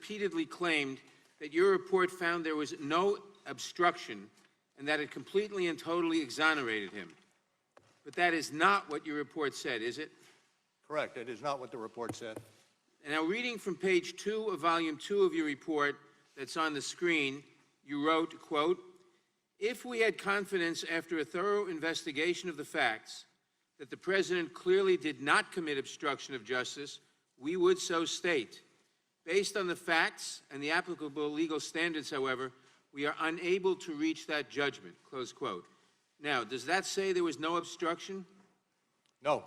repeatedly claimed that your report found there was no obstruction and that it completely and totally exonerated him. But that is not what your report said, is it? Correct. It is not what the report said. And now, reading from page 2 of volume 2 of your report that's on the screen, you wrote, quote, "If we had confidence after a thorough investigation of the facts that the President clearly did not commit obstruction of justice, we would so state. Based on the facts and the applicable legal standards, however, we are unable to reach that judgment," close quote. Now, does that say there was no obstruction? No.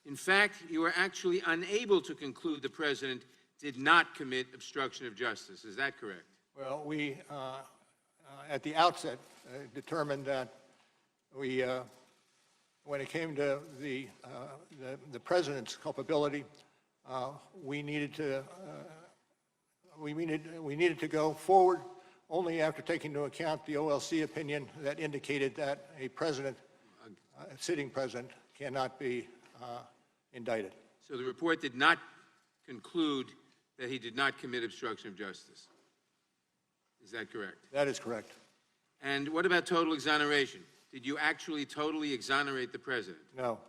In fact, you were actually unable to conclude the President did not commit obstruction of justice. Is that correct? Well, we, at the outset, determined that we, when it came to the President's culpability, we needed to go forward only after taking into account the OLC opinion that indicated that a president, a sitting president, cannot be indicted. So the report did not conclude that he did not commit obstruction of justice. Is that correct? That is correct. And what about total exoneration? Did you actually totally exonerate the President? No.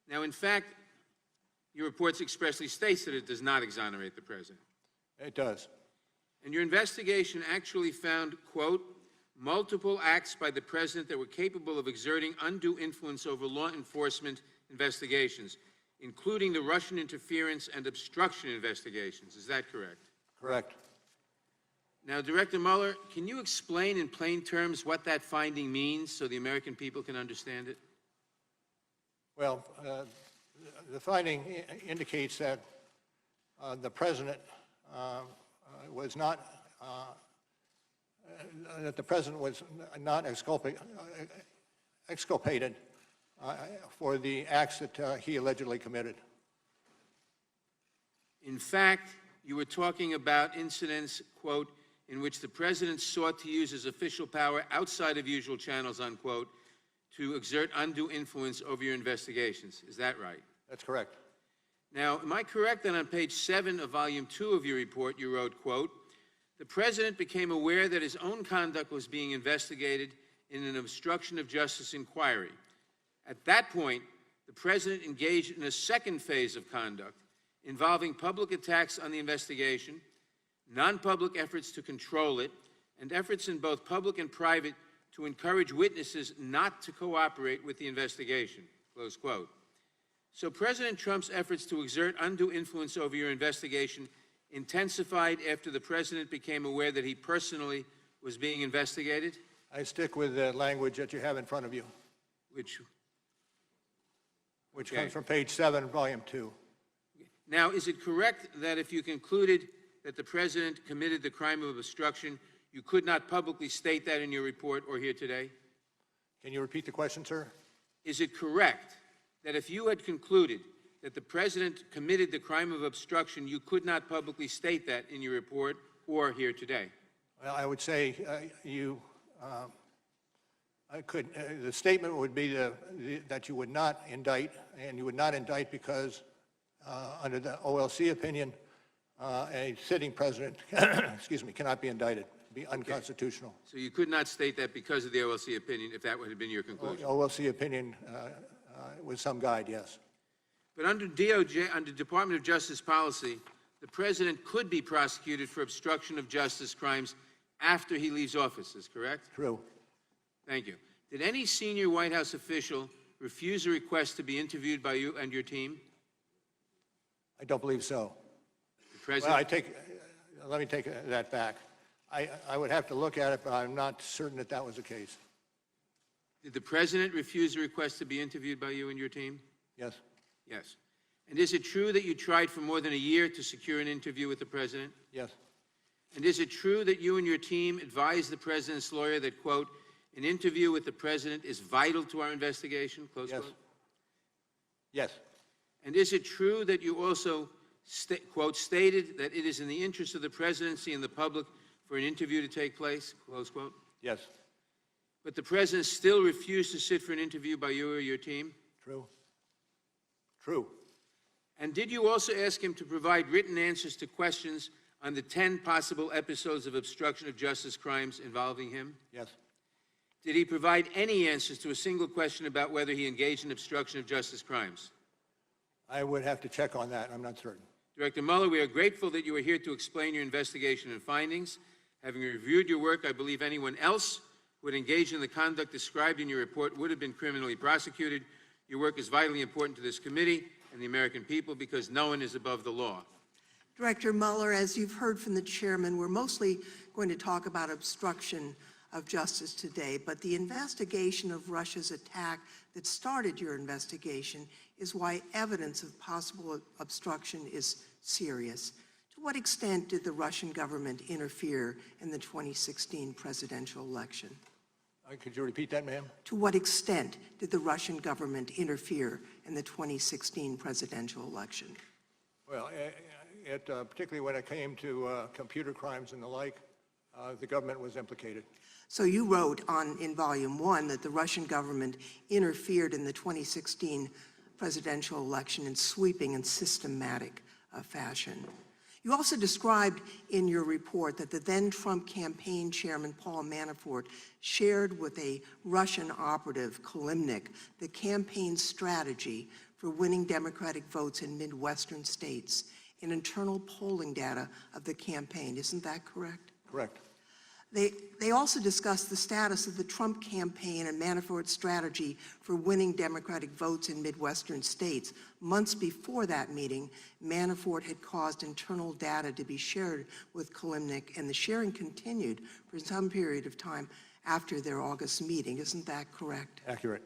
Now, in fact, your report expressly states that it does not exonerate the President. It does. And your investigation actually found, quote, multiple acts by the President that were capable of exerting undue influence over law enforcement investigations, including the Russian interference and obstruction investigations. Is that correct? Correct. Now, Director Mueller, can you explain in plain terms what that finding means so the American people can understand it? Well, the finding indicates that the President was not exculpated for the acts that he allegedly committed. In fact, you were talking about incidents, quote, in which the President sought to use his official power outside of usual channels, unquote, to exert undue influence over your investigations. Is that right? That's correct. Now, am I correct that on page 7 of volume 2 of your report, you wrote, quote, the President became aware that his own conduct was being investigated in an obstruction of justice inquiry. At that point, the President engaged in a second phase of conduct involving public attacks on the investigation, non-public efforts to control it, and efforts in both public and private to encourage witnesses not to cooperate with the investigation, close quote. So President Trump's efforts to exert undue influence over your investigation intensified after the President became aware that he personally was being investigated? I stick with the language that you have in front of you, Which okay. Comes from page 7, volume 2. Now, is it correct that if you concluded that the President committed the crime of obstruction, you could not publicly state that in your report or here today? Can you repeat the question, sir? Is it correct that if you had concluded that the President committed the crime of obstruction, you could not publicly state that in your report or here today? Well, I would say the statement would be that you would not indict, and you would not indict because under the OLC opinion, a sitting president, excuse me, cannot be indicted, be unconstitutional. So you could not state that because of the OLC opinion, if that would have been your conclusion? OLC opinion with some guide, yes. But under DOJ, under Department of Justice policy, the President could be prosecuted for obstruction of justice crimes after he leaves office, is correct? True. Thank you. Did any senior White House official refuse a request to be interviewed by you and your team? I don't believe so. The President? Well, let me take that back. I would have to look at it, but I'm not certain that that was the case. Did the President refuse a request to be interviewed by you and your team? Yes. Yes. And is it true that you tried for more than a year to secure an interview with the President? Yes. And is it true that you and your team advised the President's lawyer that, quote, an interview with the President is vital to our investigation, close yes. quote? Yes. And is it true that you also, quote, stated that it is in the interest of the Presidency and the public for an interview to take place, close quote? Yes. But the President still refused to sit for an interview by you or your team? True. True. And did you also ask him to provide written answers to questions on the 10 possible episodes of obstruction of justice crimes involving him? Yes. Did he provide any answers to a single question about whether he engaged in obstruction of justice crimes? I would have to check on that. I'm not certain. Director Mueller, we are grateful that you are here to explain your investigation and findings. Having reviewed your work, I believe anyone else who would engage in the conduct described in your report would have been criminally prosecuted. Your work is vitally important to this committee and the American people because no one is above the law. Director Mueller, as you've heard from the chairman, we're mostly going to talk about obstruction of justice today, but the investigation of Russia's attack that started your investigation is why evidence of possible obstruction is serious. To what extent did the Russian government interfere in the 2016 presidential election? Could you repeat that, ma'am? To what extent did the Russian government interfere in the 2016 presidential election? Well, particularly when it came to computer crimes and the like, the government was implicated. So you wrote in Volume 1 that the Russian government interfered in the 2016 presidential election in sweeping and systematic fashion. You also described in your report that the then Trump campaign chairman, Paul Manafort, shared with a Russian operative, Kalimnik, the campaign strategy for winning Democratic votes in Midwestern states and internal polling data of the campaign. Isn't that correct? Correct. They also discussed the status of the Trump campaign and Manafort's strategy for winning Democratic votes in Midwestern states. Months before that meeting, Manafort had caused internal data to be shared with Kalimnik, and the sharing continued for some period of time after their August meeting. Isn't that correct? Accurate.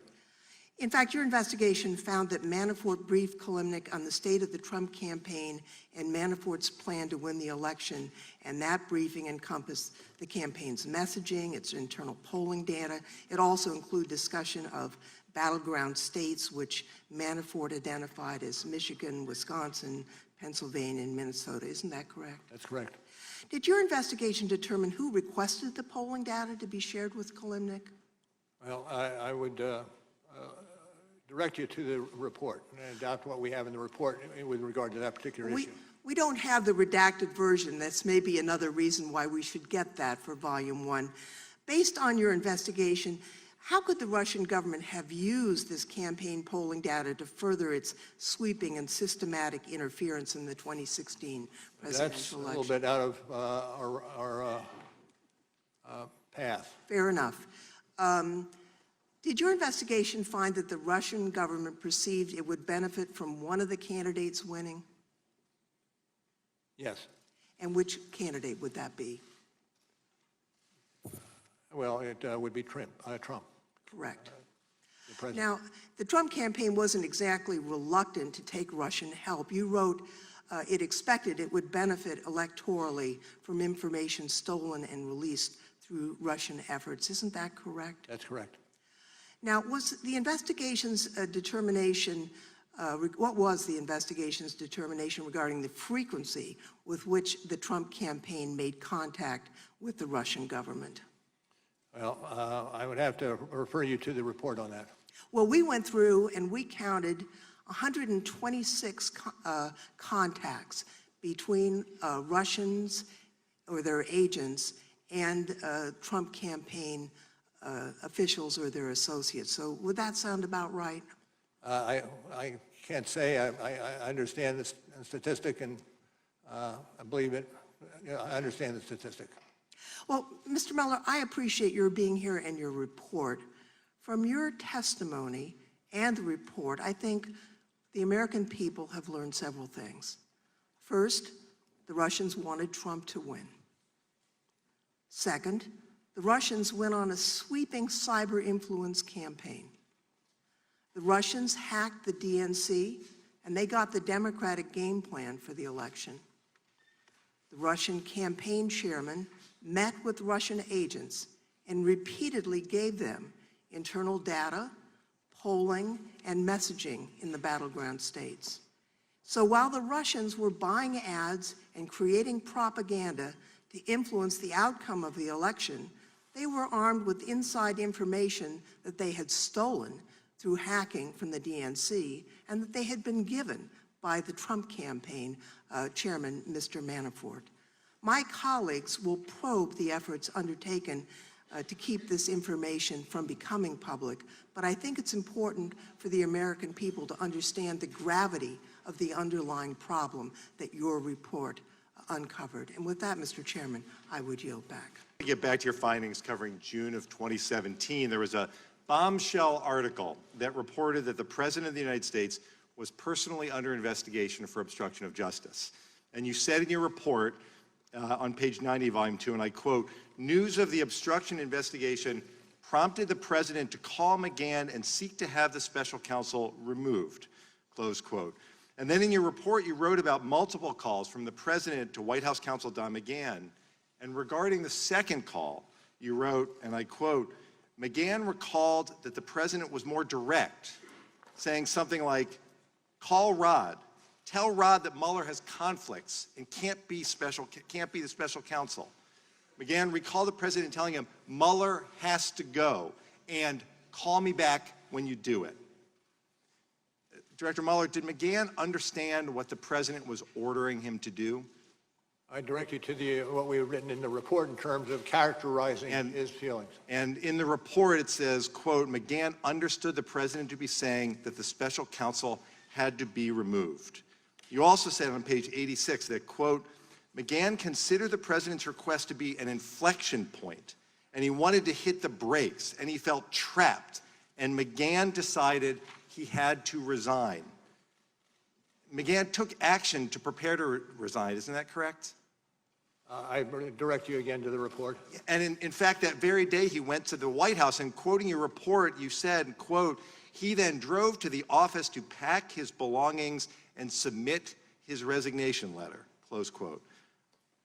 In fact, your investigation found that Manafort briefed Kalimnik on the state of the Trump campaign and Manafort's plan to win the election, and that briefing encompassed the campaign's messaging, its internal polling data. It also included discussion of battleground states, which Manafort identified as Michigan, Wisconsin, Pennsylvania, and Minnesota. Isn't that correct? That's correct. Did your investigation determine who requested the polling data to be shared with Kalimnik? Well, I would direct you to the report and adopt what we have in the report with regard to that particular issue. We don't have the redacted version. That's maybe another reason why we should get that for Volume 1. Based on your investigation, how could the Russian government have used this campaign polling data to further its sweeping and systematic interference in the 2016 presidential election? That's a little bit out of our path. Fair enough. Did your investigation find that the Russian government perceived it would benefit from one of the candidates winning? Yes. And which candidate would that be? Well, it would be Trump. Correct. The president. Now, the Trump campaign wasn't exactly reluctant to take Russian help. You wrote it expected it would benefit electorally from information stolen and released through Russian efforts. Isn't that correct? That's correct. Now, was the investigation's determination, what was the investigation's determination regarding the frequency with which the Trump campaign made contact with the Russian government? Well, I would have to refer you to the report on that. Well, we went through and we counted 126 contacts between Russians or their agents and Trump campaign officials or their associates. So would that sound about right? I can't say. I understand the statistic, and I believe it. I understand the statistic. Well, Mr. Mueller, I appreciate your being here and your report. From your testimony and the report, I think the American people have learned several things. First, the Russians wanted Trump to win. Second, the Russians went on a sweeping cyber influence campaign. The Russians hacked the DNC, and they got the Democratic game plan for the election. The Russian campaign chairman met with Russian agents and repeatedly gave them internal data, polling, and messaging in the battleground states. So while the Russians were buying ads and creating propaganda to influence the outcome of the election, they were armed with inside information that they had stolen through hacking from the DNC and that they had been given by the Trump campaign chairman, Mr. Manafort. My colleagues will probe the efforts undertaken to keep this information from becoming public, but I think it's important for the American people to understand the gravity of the underlying problem that your report uncovered. And with that, Mr. Chairman, I would yield back. To get back to your findings covering June of 2017, there was a bombshell article that reported that the President of the United States was personally under investigation for obstruction of justice. And you said in your report on page 90 of volume 2, and I quote, "News of the obstruction investigation prompted the President to call McGahn and seek to have the special counsel removed," close quote. And then in your report, you wrote about multiple calls from the President to White House counsel Don McGahn. And regarding the second call, you wrote, and I quote, "McGahn recalled that the President was more direct, saying something like, 'Call Rod. Tell Rod that Mueller has conflicts and can't be the special counsel.' McGahn recalled the President telling him, 'Mueller has to go, and call me back when you do it.'" Director Mueller, did McGahn understand what the President was ordering him to do? I direct you to what we have written in the report in terms of characterizing his feelings. And in the report it says, quote, "McGahn understood the President to be saying that the special counsel had to be removed." You also said on page 86 that, quote, "McGahn considered the President's request to be an inflection point, and he wanted to hit the brakes, and he felt trapped, and McGahn decided he had to resign." McGahn took action to prepare to resign, isn't that correct? I direct you again to the report. And in fact, that very day he went to the White House, and quoting your report, you said, quote, "He then drove to the office to pack his belongings and submit his resignation letter," close quote.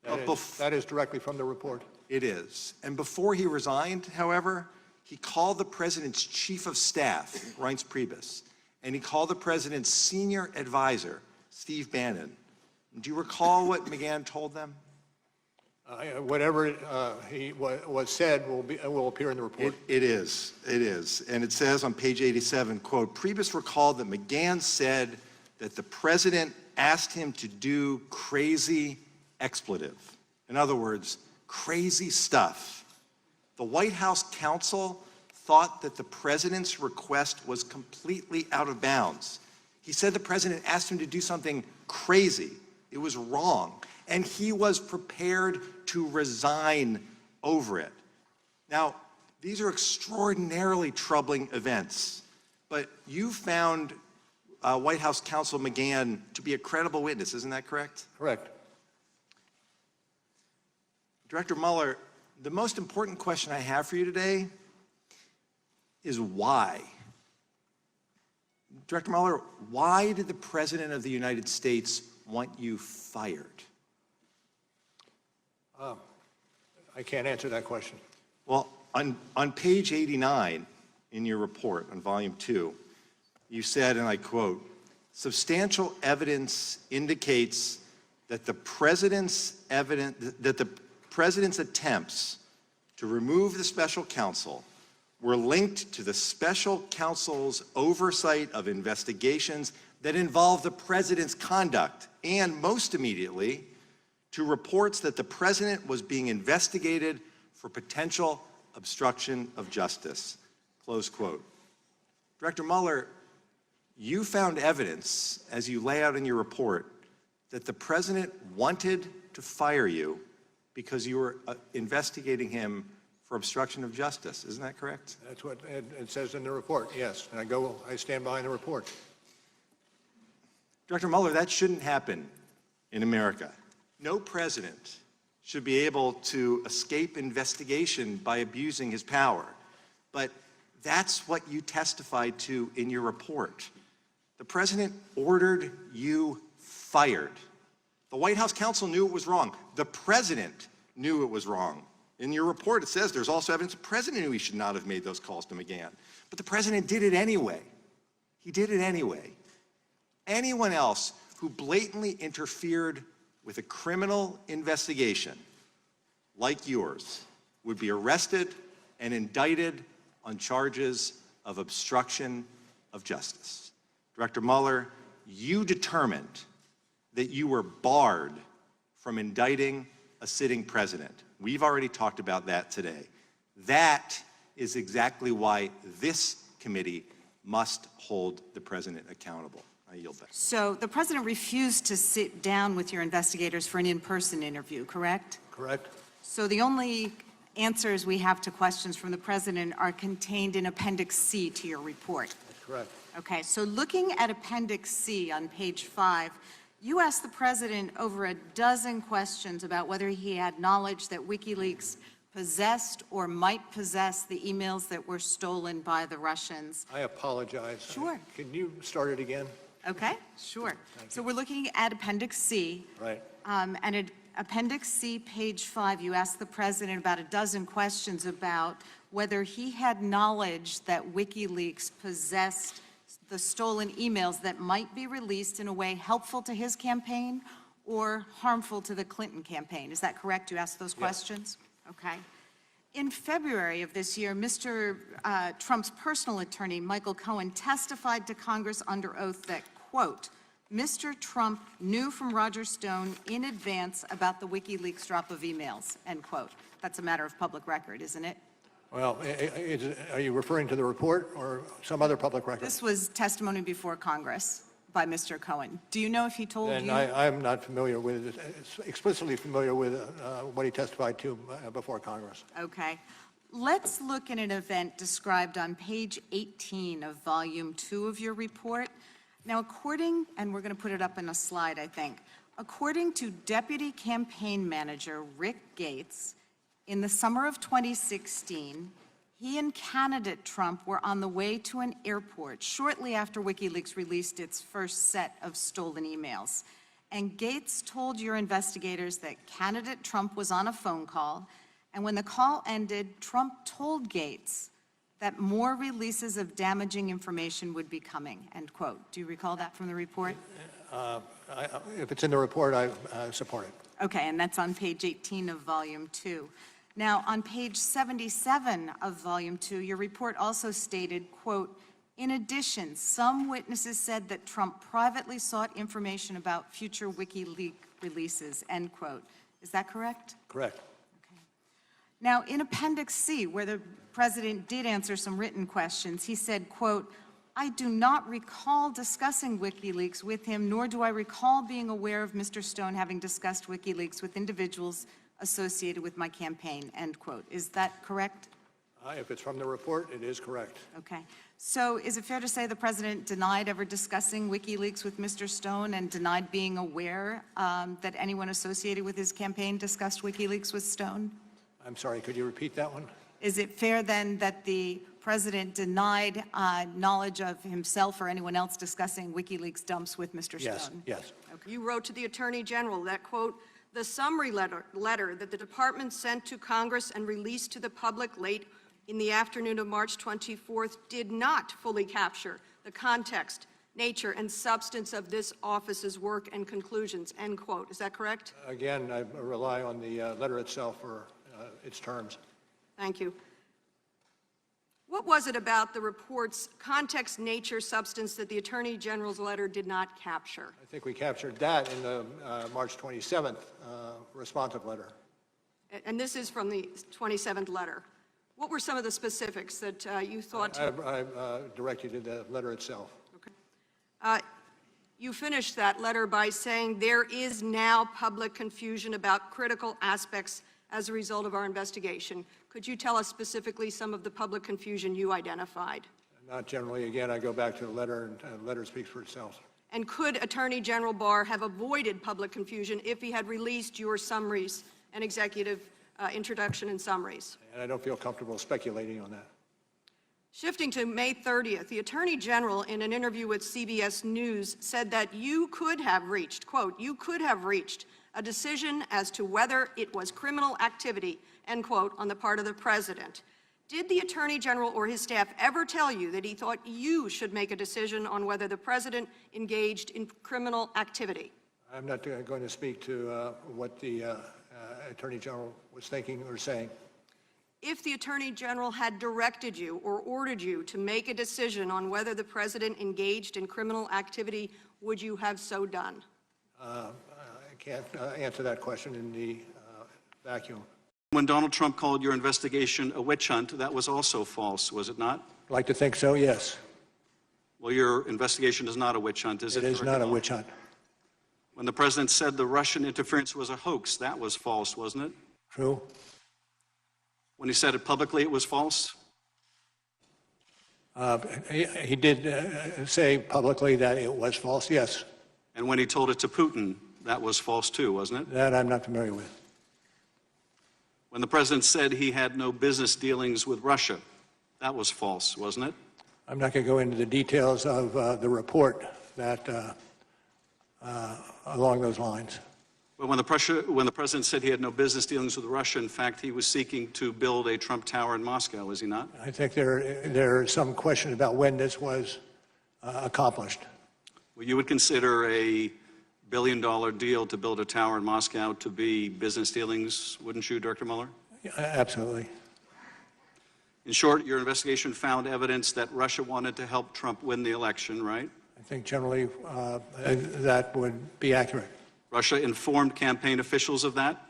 That is directly from the report. It is. And before he resigned, however, he called the President's chief of staff, Reince Priebus, and he called the President's senior advisor, Steve Bannon. Do you recall what McGahn told them? Whatever was said will appear in the report. It is. And it says on page 87, quote, "Priebus recalled that McGahn said that the President asked him to do crazy expletive. In other words, crazy stuff. The White House counsel thought that the President's request was completely out of bounds. He said the President asked him to do something crazy. It was wrong. And he was prepared to resign over it." Now, these are extraordinarily troubling events, but you found White House counsel McGahn to be a credible witness, isn't that correct? Correct. Director Mueller, the most important question I have for you today is why? Director Mueller, why did the President of the United States want you fired? I can't answer that question. Well, on page 89 in your report on volume 2, you said, and I quote, "Substantial evidence indicates that the President's attempts to remove the special counsel were linked to the special counsel's oversight of investigations that involve the President's conduct, and most immediately, to reports that the President was being investigated for potential obstruction of justice," close quote. Director Mueller, you found evidence, as you lay out in your report, that the President wanted to fire you because you were investigating him for obstruction of justice. Isn't that correct? That's what it says in the report, yes. And I stand behind the report. Director Mueller, that shouldn't happen in America. No president should be able to escape investigation by abusing his power. But that's what you testified to in your report. The President ordered you fired. The White House counsel knew it was wrong. The President knew it was wrong. In your report, it says there's also evidence the President knew he should not have made those calls to McGahn. But the President did it anyway. He did it anyway. Anyone else who blatantly interfered with a criminal investigation like yours would be arrested and indicted on charges of obstruction of justice. Director Mueller, you determined that you were barred from indicting a sitting president. We've already talked about that today. That is exactly why this committee must hold the president accountable. I yield back. So the president refused to sit down with your investigators for an in-person interview, correct? Correct? So the only answers we have to questions from the president are contained in Appendix C to your report. That's correct. Okay, so looking at Appendix C on page 5, you asked the president over a dozen questions about whether he had knowledge that WikiLeaks possessed or might possess the emails that were stolen by the Russians. I apologize. Sure. Can you start it again? Okay, sure. So we're looking at Appendix C. Right. And at Appendix C, page 5, you asked the president about a dozen questions about whether he had knowledge that WikiLeaks possessed the stolen emails that might be released in a way helpful to his campaign or harmful to the Clinton campaign. Is that correct? You asked those questions? Okay. In February of this year, Mr. Trump's personal attorney, Michael Cohen, testified to Congress under oath that, quote, Mr. Trump knew from Roger Stone in advance about the WikiLeaks drop of emails, end quote. That's a matter of public record, isn't it? Well, are you referring to the report or some other public record? This was testimony before Congress by Mr. Cohen. Do you know if he told And you? I'm not familiar with, explicitly familiar with what he testified to before Congress. Okay. Let's look at an event described on page 18 of volume 2 of your report. Now, and we're going to put it up in a slide, I think. According to Deputy Campaign Manager Rick Gates, in the summer of 2016, he and candidate Trump were on the way to an airport shortly after WikiLeaks released its first set of stolen emails. And Gates told your investigators that candidate Trump was on a phone call, and when the call ended, Trump told Gates that more releases of damaging information would be coming, end quote. Do you recall that from the report? If it's in the report, I support it. Okay, and that's on page 18 of volume 2. Now, on page 77 of volume 2, your report also stated, quote, in addition, some witnesses said that Trump privately sought information about future WikiLeaks releases, end quote. Is that correct? Correct. Okay. Now, in Appendix C, where the president did answer some written questions, he said, quote, I do not recall discussing WikiLeaks with him, nor do I recall being aware of Mr. Stone having discussed WikiLeaks with individuals associated with my campaign, end quote. Is that correct? If it's from the report, it is correct. Okay. So is it fair to say the president denied ever discussing WikiLeaks with Mr. Stone and denied being aware that anyone associated with his campaign discussed WikiLeaks with Stone? I'm sorry, could you repeat that one? Is it fair then that the president denied knowledge of himself or anyone else discussing WikiLeaks dumps with Mr. Yes, Stone? yes. Okay. You wrote to the Attorney General that, quote, the summary letter that the department sent to Congress and released to the public late in the afternoon of March 24th did not fully capture the context, nature, and substance of this office's work and conclusions, end quote. Is that correct? Again, I rely on the letter itself for its terms. Thank you. What was it about the report's context, nature, substance that the Attorney General's letter did not capture? I think we captured that in the March 27th responsive letter. And this is from the 27th letter. What were some of the specifics that you thought? I direct you to the letter itself. Okay. You finished that letter by saying there is now public confusion about critical aspects as a result of our investigation. Could you tell us specifically some of the public confusion you identified? Not generally. Again, I go back to the letter, and the letter speaks for itself. And could Attorney General Barr have avoided public confusion if he had released your summaries and executive introduction and summaries? And I don't feel comfortable speculating on that. Shifting to May 30th, the Attorney General, in an interview with CBS News, said that you could have reached, quote, you could have reached a decision as to whether it was criminal activity, end quote, on the part of the president. Did the Attorney General or his staff ever tell you that he thought you should make a decision on whether the president engaged in criminal activity? I'm not going to speak to what the Attorney General was thinking or saying. If the Attorney General had directed you or ordered you to make a decision on whether the president engaged in criminal activity, would you have so done? I can't answer that question in the Vacuum. When Donald Trump called your investigation a witch hunt, that was also false, was it not? I'd like to think so, yes. Well, your investigation is not a witch hunt, is it? It is not a witch hunt. When the president said the Russian interference was a hoax, that was false, wasn't it? True. When he said it publicly, it was false? He did say publicly that it was false, yes. And when he told it to Putin, that was false too, wasn't it? That I'm not familiar with. When the president said he had no business dealings with Russia, that was false, wasn't it? I'm not going to go into the details of the report that along those lines. But when the president said he had no business dealings with Russia, in fact, he was seeking to build a Trump Tower in Moscow, was he not? I think there is some question about when this was accomplished. Well, you would consider a billion-dollar deal to build a tower in Moscow to be business dealings, wouldn't you, Director Mueller? Yeah, absolutely. In short, your investigation found evidence that Russia wanted to help Trump win the election, right? I think generally that would be accurate. Russia informed campaign officials of that?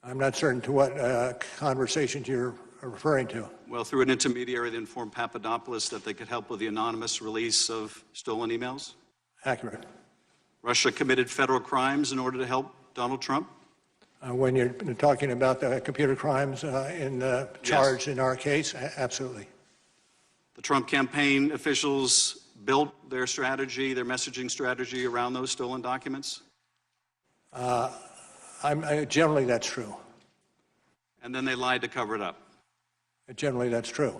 I'm not certain to what conversations you're referring to. Well, through an intermediary, they informed Papadopoulos that they could help with the anonymous release of stolen emails? Accurate. Russia committed federal crimes in order to help Donald Trump? When you're talking about the computer crimes charged in our case, absolutely. The Trump campaign officials built their strategy, their messaging strategy around those stolen documents? Generally, that's true. And then they lied to cover it up? Generally, that's true.